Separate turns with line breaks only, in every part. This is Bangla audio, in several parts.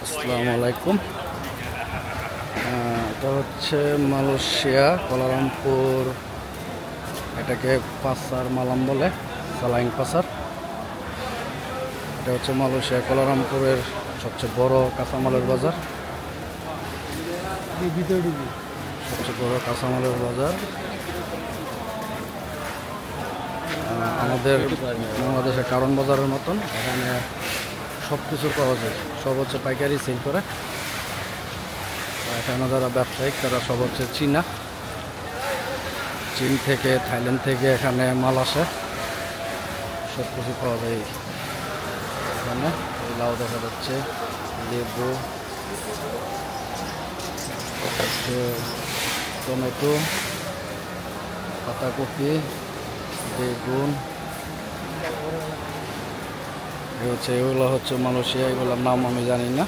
আসসালামু আলাইকুম। এটা হচ্ছে মালয়েশিয়া কুয়ালালামপুর, এটাকে পাসার মালাম বলে, সালাইং পাসার। এটা হচ্ছে মালয়েশিয়া কুয়ালালামপুরের সবচেয়ে বড় কাঁচামালের বাজার, সবচেয়ে বড় কাঁচামালের বাজার। আমাদের বাংলাদেশের কারণ বাজারের মতন এখানে সব কিছু পাওয়া যায়, সব হচ্ছে পাইকারি সেল করে। এখানে যারা ব্যবসায়িক তারা সব হচ্ছে চীন থেকে, থাইল্যান্ড থেকে এখানে মাল আসে, সব কিছু পাওয়া যায় এখানে। লাউ দেখা যাচ্ছে, লেবু, টমেটো, পাতাকপি, বেগুন, এগুলো হচ্ছে মালয়েশিয়া, এগুলোর নাম আমি জানি না।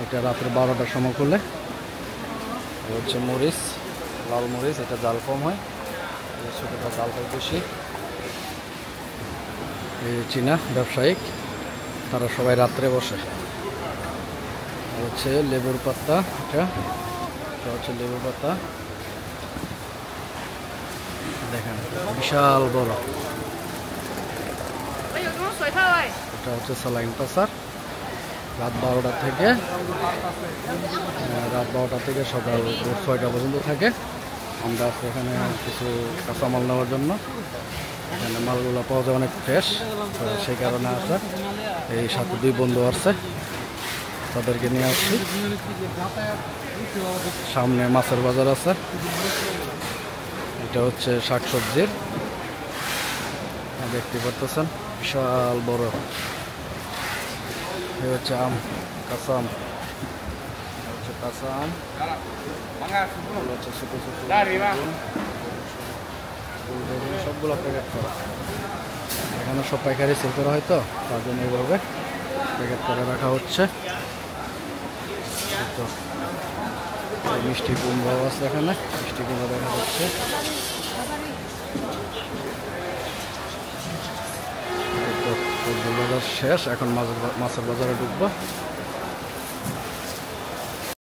এটা রাত্রে 12টার সময় খুলে। হচ্ছে মরিচ, লাল মরিচ, এটা জাল কম হয়, ছোটটা জাল হয় বেশি। এই চীনা ব্যবসায়িক, তারা সবাই রাত্রে বসে। হচ্ছে লেবুর পাতা, এটা হচ্ছে লেবুর পাতা, দেখেন বিশাল বড়। এটা হচ্ছে সালাইন পাসার, রাত 12টা থেকে সকাল 6টা পর্যন্ত থাকে। আমরা আজকে এখানে কিছু কাঁচামাল নেওয়ার জন্য, এখানে মালগুলো পাওয়া যায় অনেক ফ্রেশ, সেই কারণে আসা। এই সাথে 2 বন্ধু আসছে, তাদেরকে নিয়ে আসছি। সামনে মাছের বাজার আছে। এটা হচ্ছে শাকসবজির, দেখতে পারতেছেন বিশাল বড়। এই হচ্ছে আম, কাঁচা আম, হচ্ছে কাঁচা আম, হচ্ছে ছোট ছোট সবগুলো প্যাকেট করা। এখানে সব পাইকারি সেল করা হয়, তো তার জন্য এইভাবে প্যাকেট করে রাখা হচ্ছে। মিষ্টি কুমড়াও আছে এখানে, মিষ্টি কুমড়া দেখা যাচ্ছে। বাজার শেষ, এখন মাছের বাজারে ঢুকবো।